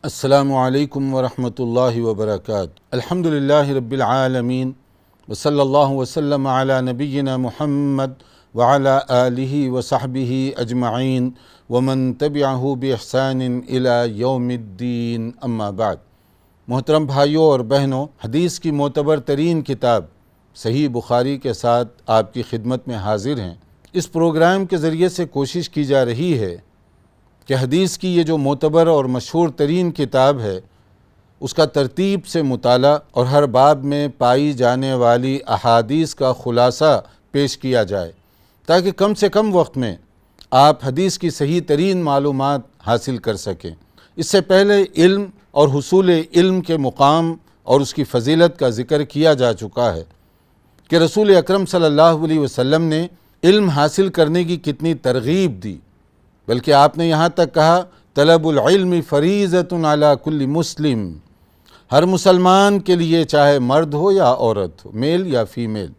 السلام علیکم ورحمۃ اللہ وبرکاتہ۔ الحمدللہ رب العالمین وصلی اللہ وسلم علی نبینا محمد وعلی آلہ وصحبہ اجمعین ومن تبعہ باحسان الی یوم الدین، اما بعد۔ محترم بھائیوں اور بہنوں، حدیث کی معتبر ترین کتاب صحیح بخاری کے ساتھ آپ کی خدمت میں حاضر ہیں۔ اس پروگرام کے ذریعے سے کوشش کی جا رہی ہے کہ حدیث کی یہ جو معتبر اور مشہور ترین کتاب ہے اس کا ترتیب سے مطالعہ اور ہر باب میں پائی جانے والی احادیث کا خلاصہ پیش کیا جائے، تاکہ کم سے کم وقت میں آپ حدیث کی صحیح ترین معلومات حاصل کر سکیں۔ اس سے پہلے علم اور حصول علم کے مقام اور اس کی فضیلت کا ذکر کیا جا چکا ہے کہ رسول اکرم صلی اللہ علیہ وسلم نے علم حاصل کرنے کی کتنی ترغیب دی، بلکہ آپ نے یہاں تک کہا طلب العلم فریضۃ علی کل مسلم، ہر مسلمان کے لیے چاہے مرد ہو یا عورت ہو، میل یا فیمیل،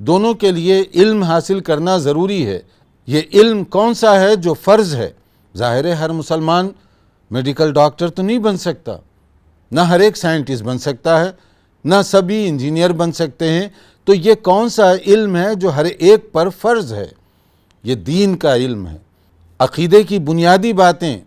دونوں کے لیے علم حاصل کرنا ضروری ہے۔ یہ علم کون سا ہے جو فرض ہے؟ ظاہر ہے ہر مسلمان میڈیکل ڈاکٹر تو نہیں بن سکتا، نہ ہر ایک سائنٹسٹ بن سکتا ہے، نہ سبھی انجینئر بن سکتے ہیں۔ تو یہ کون سا علم ہے جو ہر ایک پر فرض ہے؟ یہ دین کا علم ہے۔ عقیدے کی بنیادی باتیں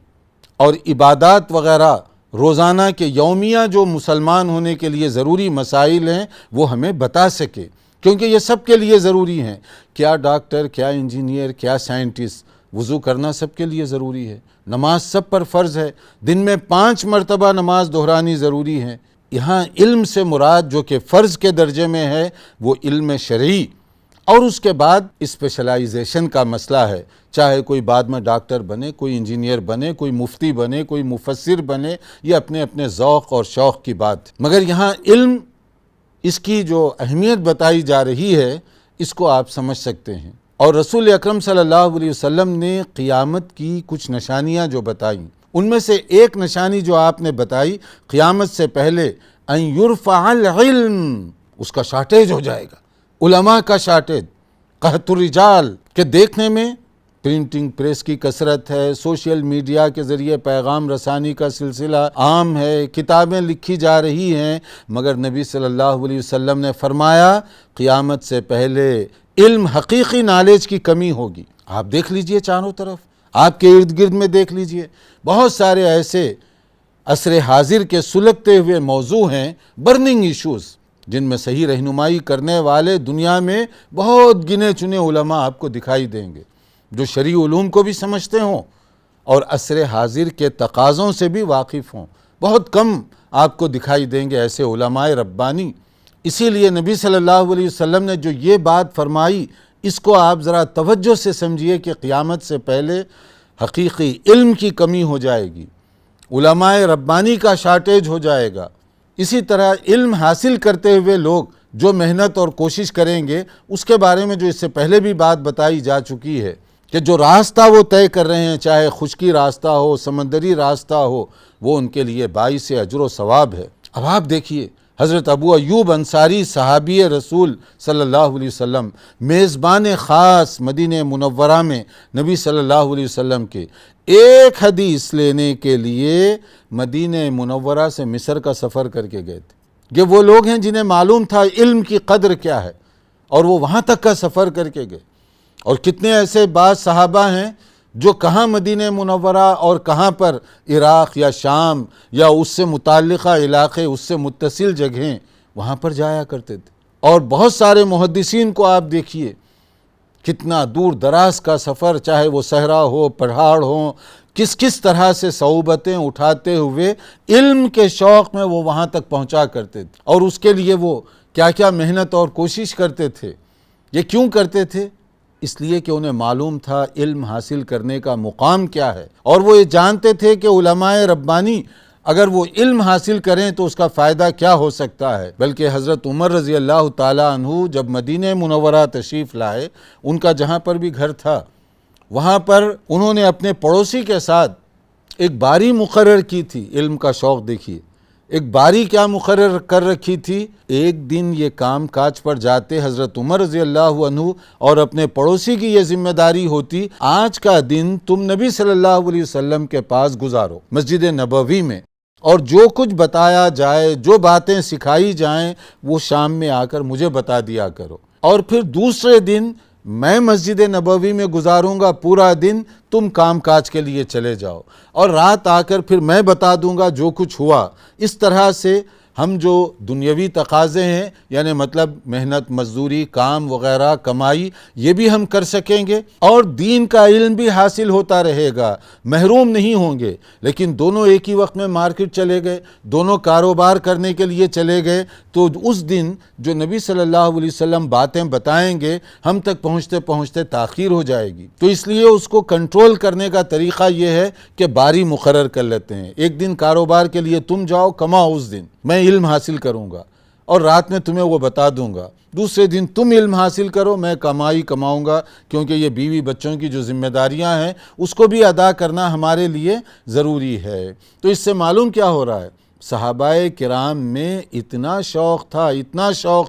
اور عبادات وغیرہ روزانہ کے یومیہ جو مسلمان ہونے کے لیے ضروری مسائل ہیں وہ ہمیں بتا سکے، کیونکہ یہ سب کے لیے ضروری ہیں۔ کیا ڈاکٹر، کیا انجینئر، کیا سائنٹسٹ، وضو کرنا سب کے لیے ضروری ہے، نماز سب پر فرض ہے، دن میں 5 مرتبہ نماز دہرانی ضروری ہے۔ یہاں علم سے مراد جو کہ فرض کے درجے میں ہے وہ علم شرعی، اور اس کے بعد اسپیشلائزیشن کا مسئلہ ہے، چاہے کوئی بعد میں ڈاکٹر بنے، کوئی انجینئر بنے، کوئی مفتی بنے، کوئی مفسر بنے، یہ اپنے اپنے ذوق اور شوق کی بات۔ مگر یہاں علم، اس کی جو اہمیت بتائی جا رہی ہے اس کو آپ سمجھ سکتے ہیں۔ اور رسول اکرم صلی اللہ علیہ وسلم نے قیامت کی کچھ نشانیاں جو بتائیں، ان میں سے ایک نشانی جو آپ نے بتائی، قیامت سے پہلے ان یرفع العلم، اس کا شارٹیج ہو جائے گا، علماء کا شارٹیج، قحط الرجال، کہ دیکھنے میں پرنٹنگ پریس کی کثرت ہے، سوشل میڈیا کے ذریعے پیغام رسانی کا سلسلہ عام ہے، کتابیں لکھی جا رہی ہیں، مگر نبی صلی اللہ علیہ وسلم نے فرمایا قیامت سے پہلے علم، حقیقی نالج کی کمی ہوگی۔ آپ دیکھ لیجئے چاروں طرف، آپ کے ارد گرد میں دیکھ لیجئے، بہت سارے ایسے عصر حاضر کے سلگتے ہوئے موضوع ہیں، برننگ ایشوز، جن میں صحیح رہنمائی کرنے والے دنیا میں بہت گنے چنے علماء آپ کو دکھائی دیں گے، جو شرعی علوم کو بھی سمجھتے ہوں اور عصر حاضر کے تقاضوں سے بھی واقف ہوں۔ بہت کم آپ کو دکھائی دیں گے ایسے علماء ربانی۔ اسی لیے نبی صلی اللہ علیہ وسلم نے جو یہ بات فرمائی، اس کو آپ ذرا توجہ سے سمجھیے کہ قیامت سے پہلے حقیقی علم کی کمی ہو جائے گی، علماء ربانی کا شارٹیج ہو جائے گا۔ اسی طرح علم حاصل کرتے ہوئے لوگ جو محنت اور کوشش کریں گے، اس کے بارے میں جو اس سے پہلے بھی بات بتائی جا چکی ہے کہ جو راستہ وہ طے کر رہے ہیں، چاہے خشکی راستہ ہو، سمندری راستہ ہو، وہ ان کے لیے باعث اجر و ثواب ہے۔ اب آپ دیکھیے حضرت ابو ایوب انصاری، صحابی رسول صلی اللہ علیہ وسلم، میزبان خاص مدینہ منورہ میں نبی صلی اللہ علیہ وسلم کے، ایک حدیث لینے کے لیے مدینہ منورہ سے مصر کا سفر کر کے گئے تھے۔ یہ وہ لوگ ہیں جنہیں معلوم تھا علم کی قدر کیا ہے، اور وہ وہاں تک کا سفر کر کے گئے۔ اور کتنے ایسے بعض صحابہ ہیں جو کہاں مدینہ منورہ اور کہاں پر عراق یا شام یا اس سے متعلقہ علاقے، اس سے متصل جگہیں، وہاں پر جایا کرتے تھے۔ اور بہت سارے محدثین کو آپ دیکھیے، کتنا دور دراز کا سفر، چاہے وہ صحرا ہو، پہاڑ ہوں، کس طرح سے صعوبتیں اٹھاتے ہوئے علم کے شوق میں وہ وہاں تک پہنچا کرتے تھے، اور اس کے لیے وہ کیا کیا محنت اور کوشش کرتے تھے۔ یہ کیوں کرتے تھے؟ اس لیے کہ انہیں معلوم تھا علم حاصل کرنے کا مقام کیا ہے، اور وہ یہ جانتے تھے کہ علماء ربانی اگر وہ علم حاصل کریں تو اس کا فائدہ کیا ہو سکتا ہے۔ بلکہ حضرت عمر رضی اللہ تعالیٰ عنہ جب مدینہ منورہ تشریف لائے، ان کا جہاں پر بھی گھر تھا، وہاں پر انہوں نے اپنے پڑوسی کے ساتھ ایک باری مقرر کی تھی۔ علم کا شوق دیکھیے، ایک باری کیا مقرر کر رکھی تھی، ایک دن یہ کام کاج پر جاتے حضرت عمر رضی اللہ عنہ اور اپنے پڑوسی کی یہ ذمہ داری ہوتی، آج کا دن تم نبی صلی اللہ علیہ وسلم کے پاس گزارو مسجد نبوی میں، اور جو کچھ بتایا جائے، جو باتیں سکھائی جائیں، وہ شام میں آ کر مجھے بتا دیا کرو، اور پھر دوسرے دن میں مسجد نبوی میں گزاروں گا پورا دن، تم کام کاج کے لیے چلے جاؤ، اور رات آ کر پھر میں بتا دوں گا جو کچھ ہوا۔ اس طرح سے ہم جو دنیاوی تقاضے ہیں، یعنی مطلب محنت مزدوری، کام وغیرہ، کمائی، یہ بھی ہم کر سکیں گے، اور دین کا علم بھی حاصل ہوتا رہے گا، محروم نہیں ہوں گے۔ لیکن دونوں ایک ہی وقت میں مارکیٹ چلے گئے، دونوں کاروبار کرنے کے لیے چلے گئے، تو اس دن جو نبی صلی اللہ علیہ وسلم باتیں بتائیں گے، ہم تک پہنچتے پہنچتے تاخیر ہو جائے گی۔ تو اس لیے اس کو کنٹرول کرنے کا طریقہ یہ ہے کہ باری مقرر کر لیتے ہیں، ایک دن کاروبار کے لیے تم جاؤ، کماؤ، اس دن میں علم حاصل کروں گا اور رات میں تمہیں وہ بتا دوں گا، دوسرے دن تم علم حاصل کرو، میں کماؤں گا، کیونکہ یہ بیوی بچوں کی جو ذمہ داریاں ہیں اس کو بھی ادا کرنا ہمارے لیے ضروری ہے۔ تو اس سے معلوم کیا ہو رہا ہے، صحابہ کرام میں اتنا شوق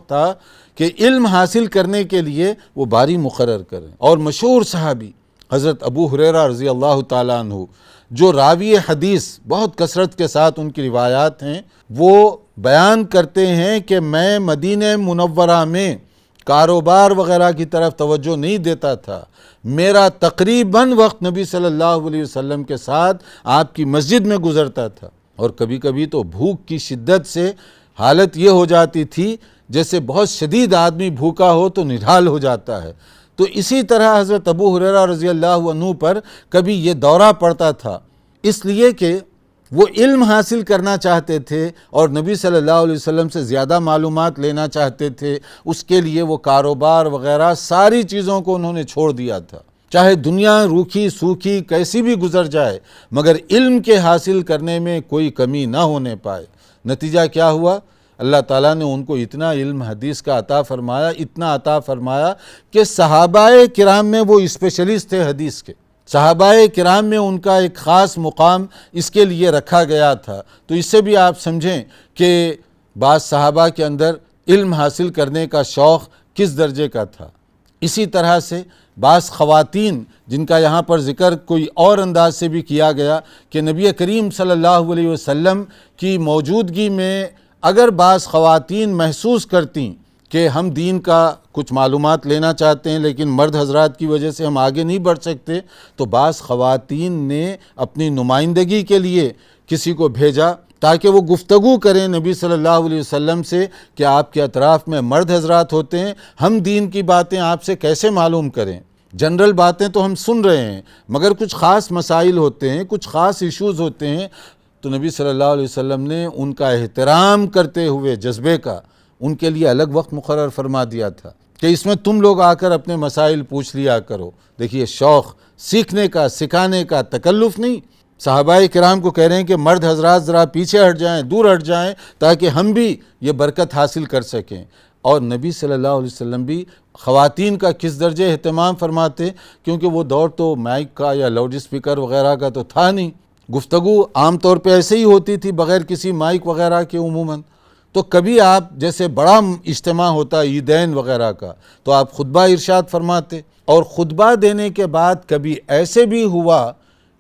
تھا کہ علم حاصل کرنے کے لیے وہ باری مقرر کریں۔ اور مشہور صحابی حضرت ابو ہریرہ رضی اللہ تعالیٰ عنہ، جو راوی حدیث بہت کثرت کے ساتھ ان کی روایات ہیں، وہ بیان کرتے ہیں کہ میں مدینہ منورہ میں کاروبار وغیرہ کی طرف توجہ نہیں دیتا تھا، میرا تقریباً وقت نبی صلی اللہ علیہ وسلم کے ساتھ آپ کی مسجد میں گزرتا تھا، اور کبھی کبھی تو بھوک کی شدت سے حالت یہ ہو جاتی تھی جیسے بہت شدید آدمی بھوکا ہو تو نڈھال ہو جاتا ہے۔ تو اسی طرح حضرت ابو ہریرہ رضی اللہ عنہ پر کبھی یہ دورہ پڑتا تھا، اس لیے کہ وہ علم حاصل کرنا چاہتے تھے اور نبی صلی اللہ علیہ وسلم سے زیادہ معلومات لینا چاہتے تھے، اس کے لیے وہ کاروبار وغیرہ ساری چیزوں کو انہوں نے چھوڑ دیا تھا، چاہے دنیا روکھی سوکھی کیسی بھی گزر جائے، مگر علم کے حاصل کرنے میں کوئی کمی نہ ہونے پائے۔ نتیجہ کیا ہوا؟ اللہ تعالیٰ نے ان کو اتنا علم حدیث کا اتنا عطا فرمایا کہ صحابہ کرام میں وہ اسپیشلسٹ تھے حدیث کے، صحابہ کرام میں ان کا ایک خاص مقام اس کے لیے رکھا گیا تھا۔ تو اس سے بھی آپ سمجھیں کہ بعض صحابہ کے اندر علم حاصل کرنے کا شوق کس درجے کا تھا۔ اسی طرح سے بعض خواتین جن کا یہاں پر ذکر کوئی اور انداز سے بھی کیا گیا کہ نبی کریم صلی اللہ علیہ وسلم کی موجودگی میں اگر بعض خواتین محسوس کرتیں کہ ہم دین کا کچھ معلومات لینا چاہتے ہیں لیکن مرد حضرات کی وجہ سے ہم آگے نہیں بڑھ سکتے، تو بعض خواتین نے اپنی نمائندگی کے لیے کسی کو بھیجا تاکہ وہ گفتگو کریں نبی صلی اللہ علیہ وسلم سے کہ آپ کے اطراف میں مرد حضرات ہوتے ہیں، ہم دین کی باتیں آپ سے کیسے معلوم کریں۔ جنرل باتیں تو ہم سن رہے ہیں، مگر کچھ خاص مسائل ہوتے ہیں، کچھ خاص ایشوز ہوتے ہیں، تو نبی صلی اللہ علیہ وسلم نے ان کا احترام کرتے ہوئے جذبے کا ان کے لیے الگ وقت مقرر فرما دیا تھا کہ اس میں تم لوگ آ کر اپنے مسائل پوچھ لیا کرو۔ دیکھیے شوق سیکھنے کا، سکھانے کا، تکلف نہیں۔ صحابہ کرام کو کہہ رہے ہیں کہ مرد حضرات ذرا پیچھے ہٹ جائیں، دور ہٹ جائیں، تاکہ ہم بھی یہ برکت حاصل کر سکیں۔ اور نبی صلی اللہ علیہ وسلم بھی خواتین کا کس درجے اہتمام فرماتے، کیونکہ وہ دور تو مائک کا یا لاؤڈ اسپیکر وغیرہ کا تو تھا نہیں، گفتگو عام طور پہ ایسے ہی ہوتی تھی بغیر کسی مائک وغیرہ کے عموماً۔ تو کبھی آپ جیسے بڑا اجتماع ہوتا عیدین وغیرہ کا تو آپ خطبہ ارشاد فرماتے، اور خطبہ دینے کے بعد کبھی ایسے بھی ہوا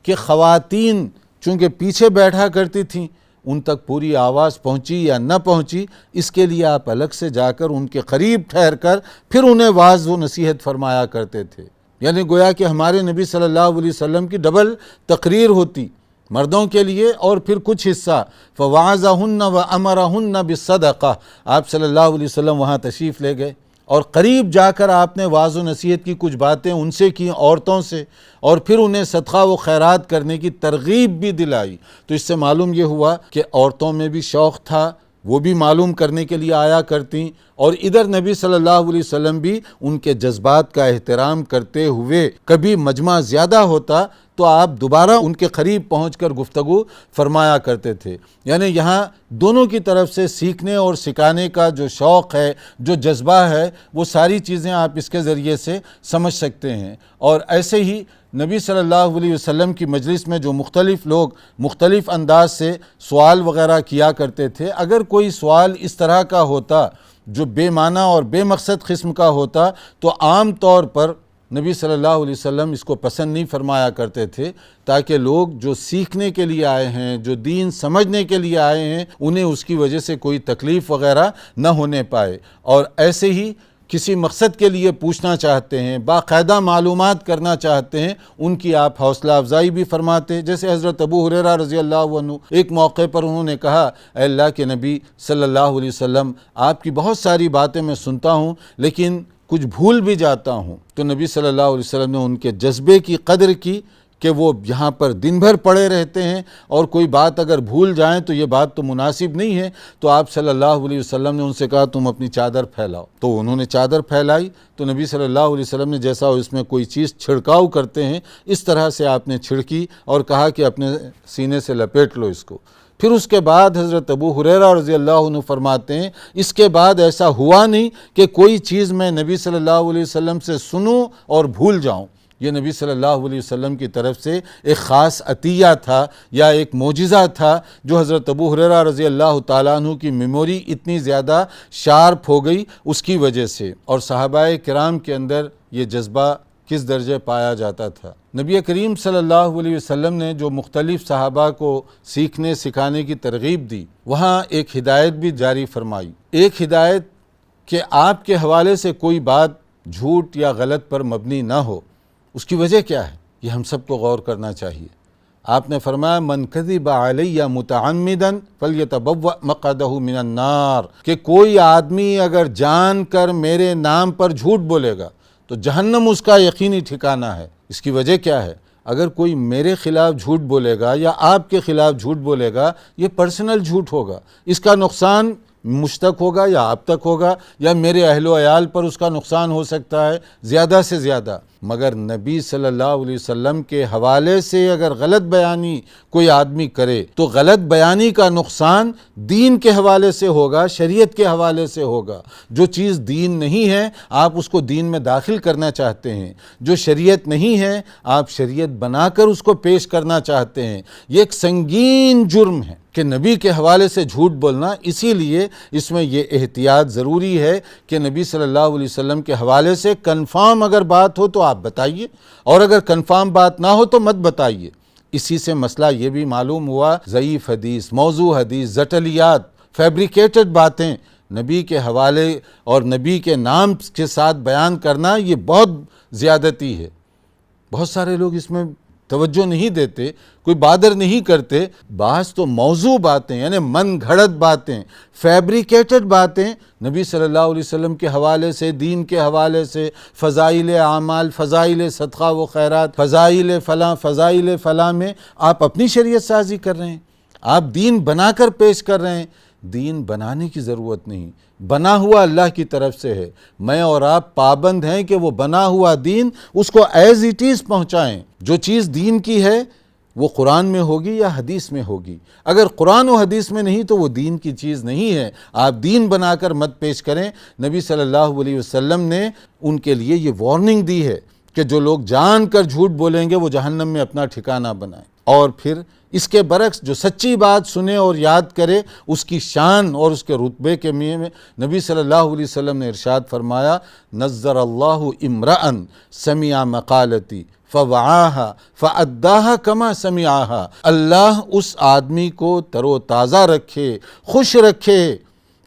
کہ خواتین چونکہ پیچھے بیٹھا کرتی تھیں، ان تک پوری آواز پہنچی یا نہ پہنچی، اس کے لیے آپ الگ سے جا کر ان کے قریب ٹھہر کر پھر انہیں واعظ و نصیحت فرمایا کرتے تھے۔ یعنی گویا کہ ہمارے نبی صلی اللہ علیہ وسلم کی ڈبل تقریر ہوتی مردوں کے لیے، اور پھر کچھ حصہ فَوَعَظَهُنَّ وَأَمَرَهُنَّ بِالصَّدَقَةِ، آپ صلی اللہ علیہ وسلم وہاں تشریف لے گئے اور قریب جا کر آپ نے واعظ و نصیحت کی کچھ باتیں ان سے کی، عورتوں سے، اور پھر انہیں صدقہ و خیرات کرنے کی ترغیب بھی دلائی۔ تو اس سے معلوم یہ ہوا کہ عورتوں میں بھی شوق تھا، وہ بھی معلوم کرنے کے لیے آیا کرتیں، اور ادھر نبی صلی اللہ علیہ وسلم بھی ان کے جذبات کا احترام کرتے ہوئے کبھی مجمع زیادہ ہوتا تو آپ دوبارہ ان کے قریب پہنچ کر گفتگو فرمایا کرتے تھے۔ یعنی یہاں دونوں کی طرف سے سیکھنے اور سکھانے کا جو شوق ہے، جو جذبہ ہے، وہ ساری چیزیں آپ اس کے ذریعے سے سمجھ سکتے ہیں۔ اور ایسے ہی نبی صلی اللہ علیہ وسلم کی مجلس میں جو مختلف لوگ مختلف انداز سے سوال وغیرہ کیا کرتے تھے، اگر کوئی سوال اس طرح کا ہوتا جو بے معنی اور بے مقصد قسم کا ہوتا تو عام طور پر نبی صلی اللہ علیہ وسلم اس کو پسند نہیں فرمایا کرتے تھے، تاکہ لوگ جو سیکھنے کے لیے آئے ہیں، جو دین سمجھنے کے لیے آئے ہیں، انہیں اس کی وجہ سے کوئی تکلیف وغیرہ نہ ہونے پائے، اور ایسے ہی کسی مقصد کے لیے پوچھنا چاہتے ہیں، باقاعدہ معلومات کرنا چاہتے ہیں، ان کی آپ حوصلہ افزائی بھی فرماتے۔ جیسے حضرت ابو ہریرہ رضی اللہ عنہ ایک موقع پر انہوں نے کہا، اے اللہ کے نبی صلی اللہ علیہ وسلم، آپ کی بہت ساری باتیں میں سنتا ہوں لیکن کچھ بھول بھی جاتا ہوں۔ تو نبی صلی اللہ علیہ وسلم نے ان کے جذبے کی قدر کی کہ وہ یہاں پر دن بھر پڑے رہتے ہیں، اور کوئی بات اگر بھول جائیں تو یہ بات تو مناسب نہیں ہے۔ تو آپ صلی اللہ علیہ وسلم نے ان سے کہا، تم اپنی چادر پھیلاؤ۔ تو انہوں نے چادر پھیلائی، تو نبی صلی اللہ علیہ وسلم نے جیسا اس میں کوئی چیز چھڑکاؤ کرتے ہیں اس طرح سے آپ نے چھڑکی اور کہا کہ اپنے سینے سے لپیٹ لو اس کو۔ پھر اس کے بعد حضرت ابو ہریرہ رضی اللہ عنہ فرماتے ہیں، اس کے بعد ایسا ہوا نہیں کہ کوئی چیز میں نبی صلی اللہ علیہ وسلم سے سنوں اور بھول جاؤں۔ یہ نبی صلی اللہ علیہ وسلم کی طرف سے ایک خاص عطیہ تھا یا ایک معجزہ تھا، جو حضرت ابو ہریرہ رضی اللہ تعالیٰ عنہ کی میموری اتنی زیادہ شارپ ہو گئی اس کی وجہ سے۔ اور صحابہ کرام کے اندر یہ جذبہ کس درجے پایا جاتا تھا۔ نبی کریم صلی اللہ علیہ وسلم نے جو مختلف صحابہ کو سیکھنے سکھانے کی ترغیب دی، وہاں ایک ہدایت بھی جاری فرمائی۔ ایک ہدایت کہ آپ کے حوالے سے کوئی بات جھوٹ یا غلط پر مبنی نہ ہو۔ اس کی وجہ کیا ہے؟ یہ ہم سب کو غور کرنا چاہیے۔ آپ نے فرمایا، من کذب علی متعمدا فلیتبوأ مقعدہ من النار، کہ کوئی آدمی اگر جان کر میرے نام پر جھوٹ بولے گا تو جہنم اس کا یقینی ٹھکانہ ہے۔ اس کی وجہ کیا ہے؟ اگر کوئی میرے خلاف جھوٹ بولے گا یا آپ کے خلاف جھوٹ بولے گا، یہ پرسنل جھوٹ ہوگا، اس کا نقصان مجھ تک ہوگا یا آپ تک ہوگا یا میرے اہل و عیال پر اس کا نقصان ہو سکتا ہے زیادہ سے زیادہ۔ مگر نبی صلی اللہ علیہ وسلم کے حوالے سے اگر غلط بیانی کوئی آدمی کرے تو غلط بیانی کا نقصان دین کے حوالے سے ہوگا، شریعت کے حوالے سے ہوگا۔ جو چیز دین نہیں ہے آپ اس کو دین میں داخل کرنا چاہتے ہیں، جو شریعت نہیں ہے آپ شریعت بنا کر اس کو پیش کرنا چاہتے ہیں۔ یہ ایک سنگین جرم ہے کہ نبی کے حوالے سے جھوٹ بولنا، اسی لیے اس میں یہ احتیاط ضروری ہے کہ نبی صلی اللہ علیہ وسلم کے حوالے سے کنفرم اگر بات ہو تو آپ بتائیے، اور اگر کنفرم بات نہ ہو تو مت بتائیے۔ اسی سے مسئلہ یہ بھی معلوم ہوا، ضعیف حدیث، موضوع حدیث، زٹلیات، فیبریکیٹڈ باتیں نبی کے حوالے اور نبی کے نام کے ساتھ بیان کرنا، یہ بہت زیادتی ہے۔ بہت سارے لوگ اس میں توجہ نہیں دیتے، کوئی بادر نہیں کرتے۔ بعض تو موضوع باتیں یعنی من گھڑت باتیں، فیبریکیٹڈ باتیں نبی صلی اللہ علیہ وسلم کے حوالے سے، دین کے حوالے سے، فضائل اعمال، فضائل صدقہ و خیرات، فضائل فلاں میں آپ اپنی شریعت سازی کر رہے ہیں، آپ دین بنا کر پیش کر رہے ہیں۔ دین بنانے کی ضرورت نہیں، بنا ہوا اللہ کی طرف سے ہے۔ میں اور آپ پابند ہیں کہ وہ بنا ہوا دین اس کو ایز اٹ از پہنچائیں۔ جو چیز دین کی ہے وہ قرآن میں ہوگی یا حدیث میں ہوگی، اگر قرآن و حدیث میں نہیں تو وہ دین کی چیز نہیں ہے۔ آپ دین بنا کر مت پیش کریں۔ نبی صلی اللہ علیہ وسلم نے ان کے لیے یہ وارننگ دی ہے کہ جو لوگ جان کر جھوٹ بولیں گے وہ جہنم میں اپنا ٹھکانہ بنائیں۔ اور پھر اس کے برعکس جو سچی بات سنے اور یاد کرے، اس کی شان اور اس کے رتبے کے میں نبی صلی اللہ علیہ وسلم نے ارشاد فرمایا، نظر اللہ امرأ سمع مقالتی فوعاها فأداها كما سمعها۔ اللہ اس آدمی کو تر و تازہ رکھے، خوش رکھے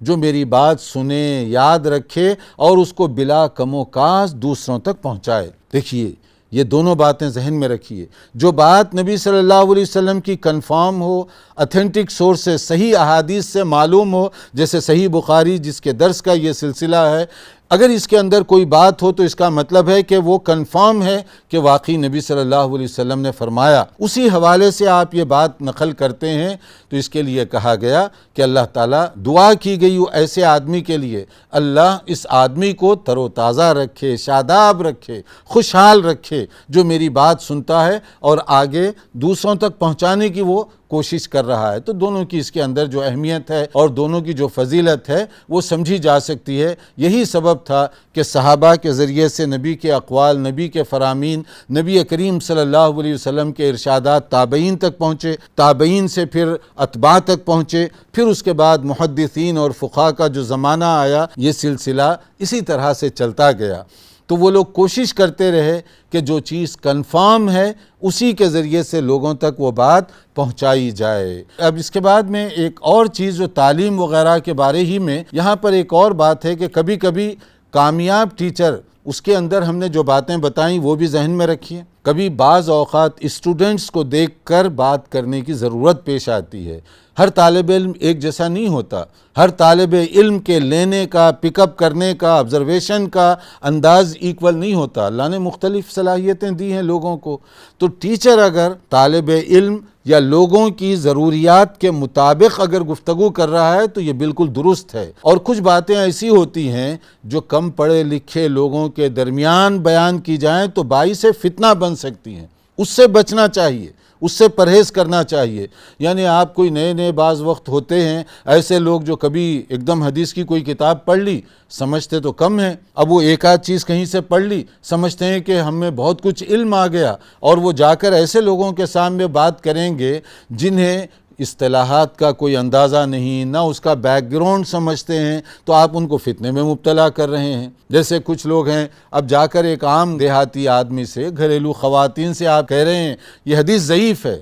جو میری بات سنے، یاد رکھے اور اس کو بلا کم و کاس دوسروں تک پہنچائے۔ دیکھیے یہ دونوں باتیں ذہن میں رکھیے، جو بات نبی صلی اللہ علیہ وسلم کی کنفرم ہو، اتھینٹک سورس سے، صحیح احادیث سے معلوم ہو، جیسے صحیح بخاری جس کے درس کا یہ سلسلہ ہے، اگر اس کے اندر کوئی بات ہو تو اس کا مطلب ہے کہ وہ کنفرم ہے کہ واقعی نبی صلی اللہ علیہ وسلم نے فرمایا، اسی حوالے سے آپ یہ بات نقل کرتے ہیں، تو اس کے لیے کہا گیا کہ اللہ تعالیٰ دعا کی گئی ایسے آدمی کے لیے، اللہ اس آدمی کو تر و تازہ رکھے، شاداب رکھے، خوشحال رکھے، جو میری بات سنتا ہے اور آگے دوسروں تک پہنچانے کی وہ کوشش کر رہا ہے، تو دونوں کی اس کے اندر جو اہمیت ہے اور دونوں کی جو فضیلت ہے وہ سمجھی جا سکتی ہے۔ یہی سبب تھا کہ صحابہ کے ذریعے سے نبی کے اقوال، نبی کے فرامین، نبی کریم صلی اللہ علیہ وسلم کے ارشادات تابعین تک پہنچے، تابعین سے پھر اتباع تک پہنچے، پھر اس کے بعد محدثین اور فقہاء کا جو زمانہ آیا، یہ سلسلہ اسی طرح سے چلتا گیا۔ تو وہ لوگ کوشش کرتے رہے کہ جو چیز کنفرم ہے اسی کے ذریعے سے لوگوں تک وہ بات پہنچائی جائے۔ اب اس کے بعد میں ایک اور چیز جو تعلیم وغیرہ کے بارے ہی میں یہاں پر ایک اور بات ہے کہ کبھی کبھی کامیاب ٹیچر، اس کے اندر ہم نے جو باتیں بتائیں وہ بھی ذہن میں رکھیے۔ کبھی بعض اوقات اسٹوڈنٹس کو دیکھ کر بات کرنے کی ضرورت پیش آتی ہے۔ ہر طالب علم ایک جیسا نہیں ہوتا، ہر طالب علم کے لینے کا، پک اپ کرنے کا، آبزرویشن کا انداز ایکول نہیں ہوتا۔ اللہ نے مختلف صلاحیتیں دی ہیں لوگوں کو، تو ٹیچر اگر طالب علم یا لوگوں کی ضروریات کے مطابق اگر گفتگو کر رہا ہے تو یہ بالکل درست ہے۔ اور کچھ باتیں ایسی ہوتی ہیں جو کم پڑھے لکھے لوگوں کے درمیان بیان کی جائیں تو باعث فتنہ بن سکتی ہیں، اس سے بچنا چاہیے، اس سے پرہیز کرنا چاہیے۔ یعنی آپ کوئی نئے بعض وقت ہوتے ہیں ایسے لوگ جو کبھی ایک دم حدیث کی کوئی کتاب پڑھ لی، سمجھتے تو کم ہیں، اب وہ ایک آدھ چیز کہیں سے پڑھ لی، سمجھتے ہیں کہ ہم میں بہت کچھ علم آ گیا، اور وہ جا کر ایسے لوگوں کے سامنے بات کریں گے جنہیں اصطلاحات کا کوئی اندازہ نہیں، نہ اس کا بیک گراؤنڈ سمجھتے ہیں، تو آپ ان کو فتنے میں مبتلا کر رہے ہیں۔ جیسے کچھ لوگ ہیں، اب جا کر ایک عام دیہاتی آدمی سے، گھریلو خواتین سے آپ کہہ رہے ہیں یہ حدیث ضعیف ہے،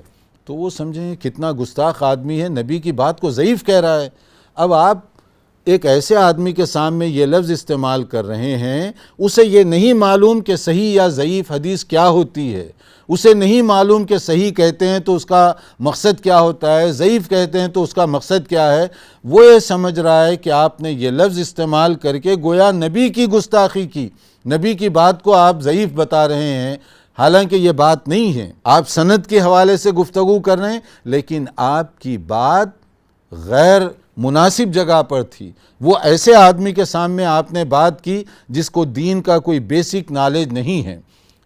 تو وہ سمجھیں کتنا گستاخ آدمی ہے، نبی کی بات کو ضعیف کہہ رہا ہے۔ اب آپ ایک ایسے آدمی کے سامنے یہ لفظ استعمال کر رہے ہیں، اسے یہ نہیں معلوم کہ صحیح یا ضعیف حدیث کیا ہوتی ہے، اسے نہیں معلوم کہ صحیح کہتے ہیں تو اس کا مقصد کیا ہوتا ہے، ضعیف کہتے ہیں تو اس کا مقصد کیا ہے۔ وہ یہ سمجھ رہا ہے کہ آپ نے یہ لفظ استعمال کر کے گویا نبی کی گستاخی کی، نبی کی بات کو آپ ضعیف بتا رہے ہیں، حالانکہ یہ بات نہیں ہے۔ آپ سند کے حوالے سے گفتگو کر رہے ہیں لیکن آپ کی بات غیر مناسب جگہ پر تھی۔ وہ ایسے آدمی کے سامنے آپ نے بات کی جس کو دین کا کوئی بیسک نالج نہیں ہے۔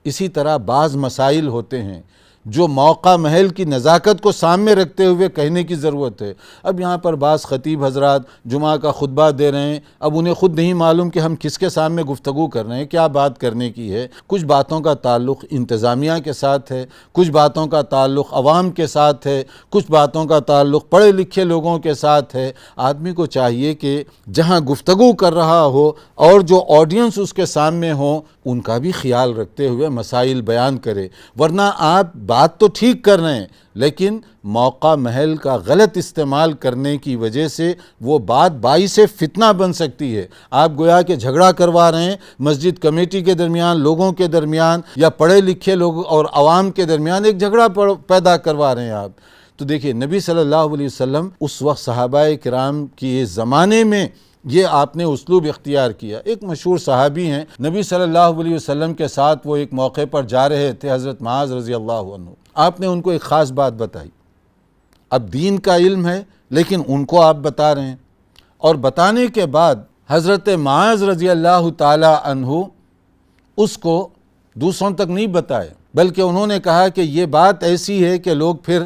اسی طرح بعض مسائل ہوتے ہیں جو موقع محل کی نزاکت کو سامنے رکھتے ہوئے کہنے کی ضرورت ہے۔ اب یہاں پر بعض خطیب حضرات جمعہ کا خطبہ دے رہے ہیں، اب انہیں خود نہیں معلوم کہ ہم کس کے سامنے گفتگو کر رہے ہیں، کیا بات کرنے کی ہے۔ کچھ باتوں کا تعلق انتظامیہ کے ساتھ ہے، کچھ باتوں کا تعلق عوام کے ساتھ ہے، کچھ باتوں کا تعلق پڑھے لکھے لوگوں کے ساتھ ہے۔ آدمی کو چاہیے کہ جہاں گفتگو کر رہا ہو اور جو آڈینس اس کے سامنے ہو ان کا بھی خیال رکھتے ہوئے مسائل بیان کرے، ورنہ آپ بات تو ٹھیک کر رہے ہیں لیکن موقع محل کا غلط استعمال کرنے کی وجہ سے وہ بات باعث فتنہ بن سکتی ہے۔ آپ گویا کہ جھگڑا کروا رہے ہیں مسجد کمیٹی کے درمیان، لوگوں کے درمیان، یا پڑھے لکھے لوگ اور عوام کے درمیان ایک جھگڑا پیدا کروا رہے ہیں آپ۔ تو دیکھیے نبی صلی اللہ علیہ وسلم اس وقت صحابہ کرام کے زمانے میں یہ آپ نے اسلوب اختیار کیا۔ ایک مشہور صحابی ہیں، نبی صلی اللہ علیہ وسلم کے ساتھ وہ ایک موقع پر جا رہے تھے، حضرت معاذ رضی اللہ عنہ۔ آپ نے ان کو ایک خاص بات بتائی، اب دین کا علم ہے لیکن ان کو آپ بتا رہے ہیں، اور بتانے کے بعد حضرت معاذ رضی اللہ تعالی عنہ اس کو دوسروں تک نہیں بتائے، بلکہ انہوں نے کہا کہ یہ بات ایسی ہے کہ لوگ پھر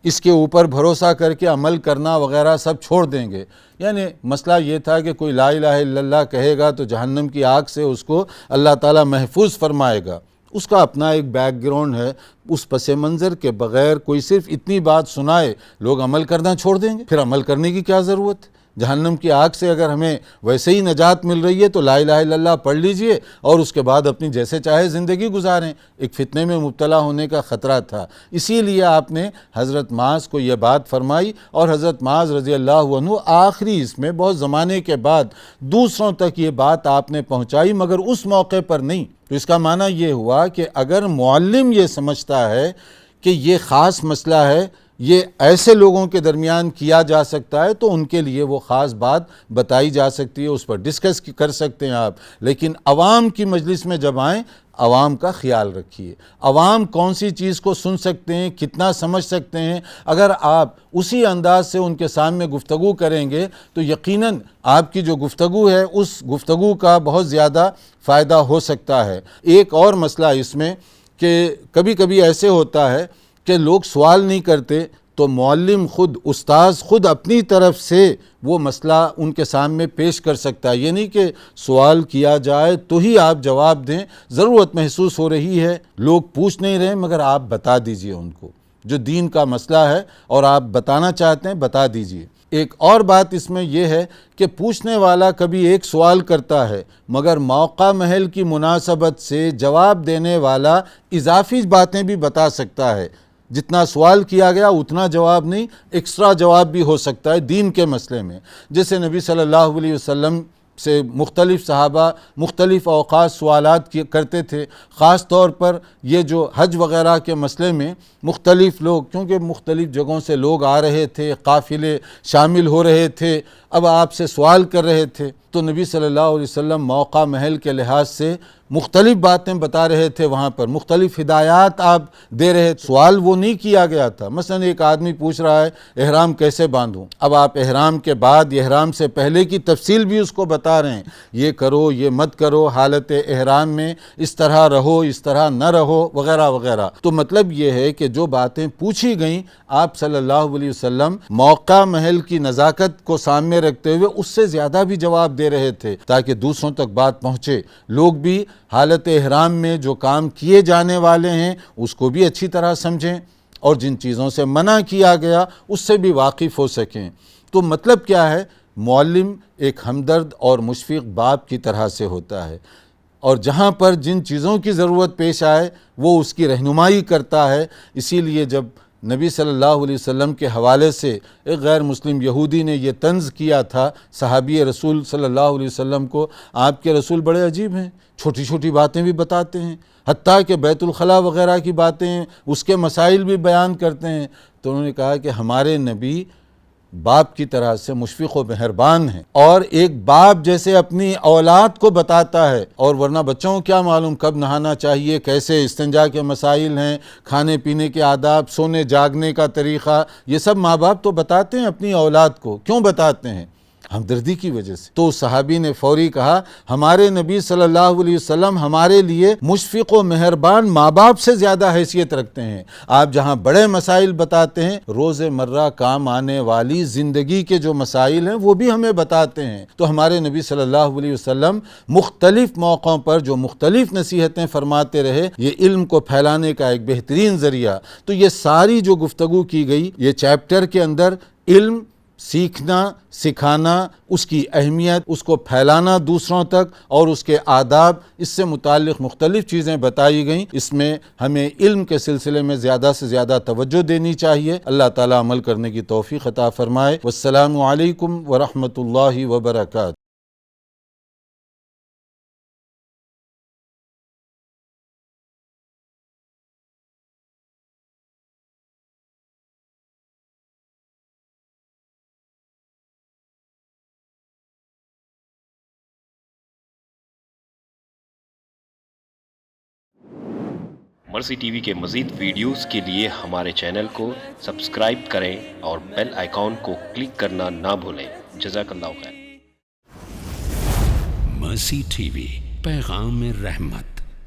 اس کے اوپر بھروسہ کر کے عمل کرنا وغیرہ سب چھوڑ دیں گے۔ یعنی مسئلہ یہ تھا کہ کوئی لا الہ الا اللہ کہے گا تو جہنم کی آگ سے اس کو اللہ تعالیٰ محفوظ فرمائے گا۔ اس کا اپنا ایک بیک گراؤنڈ ہے، اس پس منظر کے بغیر کوئی صرف اتنی بات سنائے لوگ عمل کرنا چھوڑ دیں گے، پھر عمل کرنے کی کیا ضرورت ہے؟ جہنم کی آگ سے اگر ہمیں ویسے ہی نجات مل رہی ہے تو لا الہ الا اللہ پڑھ لیجئے اور اس کے بعد اپنی جیسے چاہے زندگی گزاریں۔ ایک فتنے میں مبتلا ہونے کا خطرہ تھا، اسی لیے آپ نے حضرت معاذ کو یہ بات فرمائی، اور حضرت معاذ رضی اللہ عنہ آخری اس میں بہت زمانے کے بعد دوسروں تک یہ بات آپ نے پہنچائی، مگر اس موقع پر نہیں۔ تو اس کا معنی یہ ہوا کہ اگر معلم یہ سمجھتا ہے کہ یہ خاص مسئلہ ہے، یہ ایسے لوگوں کے درمیان کیا جا سکتا ہے، تو ان کے لیے وہ خاص بات بتائی جا سکتی ہے، اس پر ڈسکس کر سکتے ہیں آپ۔ لیکن عوام کی مجلس میں جب آئیں، عوام کا خیال رکھیے، عوام کون سی چیز کو سن سکتے ہیں، کتنا سمجھ سکتے ہیں۔ اگر آپ اسی انداز سے ان کے سامنے گفتگو کریں گے تو یقیناً آپ کی جو گفتگو ہے اس گفتگو کا بہت زیادہ فائدہ ہو سکتا ہے۔ ایک اور مسئلہ اس میں کہ کبھی کبھی ایسے ہوتا ہے کہ لوگ سوال نہیں کرتے تو معلم خود، استاذ خود اپنی طرف سے وہ مسئلہ ان کے سامنے پیش کر سکتا ہے. یہ نہیں کہ سوال کیا جائے تو ہی آپ جواب دیں. ضرورت محسوس ہو رہی ہے، لوگ پوچھ نہیں رہے، مگر آپ بتا دیجئے ان کو جو دین کا مسئلہ ہے اور آپ بتانا چاہتے ہیں، بتا دیجئے. ایک اور بات اس میں یہ ہے کہ پوچھنے والا کبھی ایک سوال کرتا ہے، مگر موقع محل کی مناسبت سے جواب دینے والا اضافی باتیں بھی بتا سکتا ہے. جتنا سوال کیا گیا اتنا جواب نہیں، ایکسٹرا جواب بھی ہو سکتا ہے دین کے مسئلے میں. جیسے نبی صلی اللہ علیہ وسلم سے مختلف صحابہ مختلف اوقات سوالات کرتے تھے، خاص طور پر یہ جو حج وغیرہ کے مسئلے میں مختلف لوگ، کیونکہ مختلف جگہوں سے لوگ آ رہے تھے، قافلے شامل ہو رہے تھے، اب آپ سے سوال کر رہے تھے، تو نبی صلی اللہ علیہ وسلم موقع محل کے لحاظ سے مختلف باتیں بتا رہے تھے، وہاں پر مختلف ہدایات آپ دے رہے تھے. سوال وہ نہیں کیا گیا تھا. مثلا ایک آدمی پوچھ رہا ہے احرام کیسے باندھوں، اب آپ احرام کے بعد احرام سے پہلے کی تفصیل بھی اس کو بتا رہے ہیں، یہ کرو یہ مت کرو، حالت احرام میں اس طرح رہو اس طرح نہ رہو وغیرہ وغیرہ. تو مطلب یہ ہے کہ جو باتیں پوچھی گئیں آپ صلی اللہ علیہ وسلم موقع محل کی نزاکت کو سامنے رکھتے ہوئے اس سے زیادہ بھی جواب دے رہے تھے تاکہ دوسروں تک بات پہنچے، لوگ بھی حالت احرام میں جو کام کیے جانے والے ہیں اس کو بھی اچھی طرح سمجھیں اور جن چیزوں سے منع کیا گیا اس سے بھی واقف ہو سکیں. تو مطلب کیا ہے، معلم ایک ہمدرد اور مشفق باپ کی طرح سے ہوتا ہے، اور جہاں پر جن چیزوں کی ضرورت پیش آئے وہ اس کی رہنمائی کرتا ہے. اسی لیے جب نبی صلی اللہ علیہ وسلم کے حوالے سے ایک غیر مسلم یہودی نے یہ طنز کیا تھا صحابی رسول صلی اللہ علیہ وسلم کو، آپ کے رسول بڑے عجیب ہیں، چھوٹی چھوٹی باتیں بھی بتاتے ہیں، حتیٰ کہ بیت الخلاء وغیرہ کی باتیں اس کے مسائل بھی بیان کرتے ہیں. تو انہوں نے کہا کہ ہمارے نبی باپ کی طرح سے مشفق و مہربان ہیں، اور ایک باپ جیسے اپنی اولاد کو بتاتا ہے، اور ورنہ بچوں کو کیا معلوم کب نہانا چاہیے، کیسے استنجا کے مسائل ہیں، کھانے پینے کے آداب، سونے جاگنے کا طریقہ، یہ سب ماں باپ تو بتاتے ہیں اپنی اولاد کو. کیوں بتاتے ہیں؟ ہمدردی کی وجہ سے. تو صحابی نے فوری کہا ہمارے نبی صلی اللہ علیہ وسلم ہمارے لیے مشفق و مہربان ماں باپ سے زیادہ حیثیت رکھتے ہیں. آپ جہاں بڑے مسائل بتاتے ہیں، روز مرہ کام آنے والی زندگی کے جو مسائل ہیں وہ بھی ہمیں بتاتے ہیں. تو ہمارے نبی صلی اللہ علیہ وسلم مختلف موقعوں پر جو مختلف نصیحتیں فرماتے رہے، یہ علم کو پھیلانے کا ایک بہترین ذریعہ. تو یہ ساری جو گفتگو کی گئی یہ چیپٹر کے اندر علم سیکھنا، سکھانا، اس کی اہمیت، اس کو پھیلانا دوسروں تک، اور اس کے آداب، اس سے متعلق مختلف چیزیں بتائی گئیں. اس میں ہمیں علم کے سلسلے میں زیادہ سے زیادہ توجہ دینی چاہیے. اللہ تعالیٰ عمل کرنے کی توفیق عطا فرمائے. والسلام علیکم ورحمۃ اللہ وبرکاتہ. مرسی ٹی وی کے مزید ویڈیوز کے لیے ہمارے چینل کو سبسکرائب کریں اور بیل آئیکن کو کلک کرنا نہ بھولیں. جزاک اللہ خیر. مرسی ٹی وی، پیغام رحمت.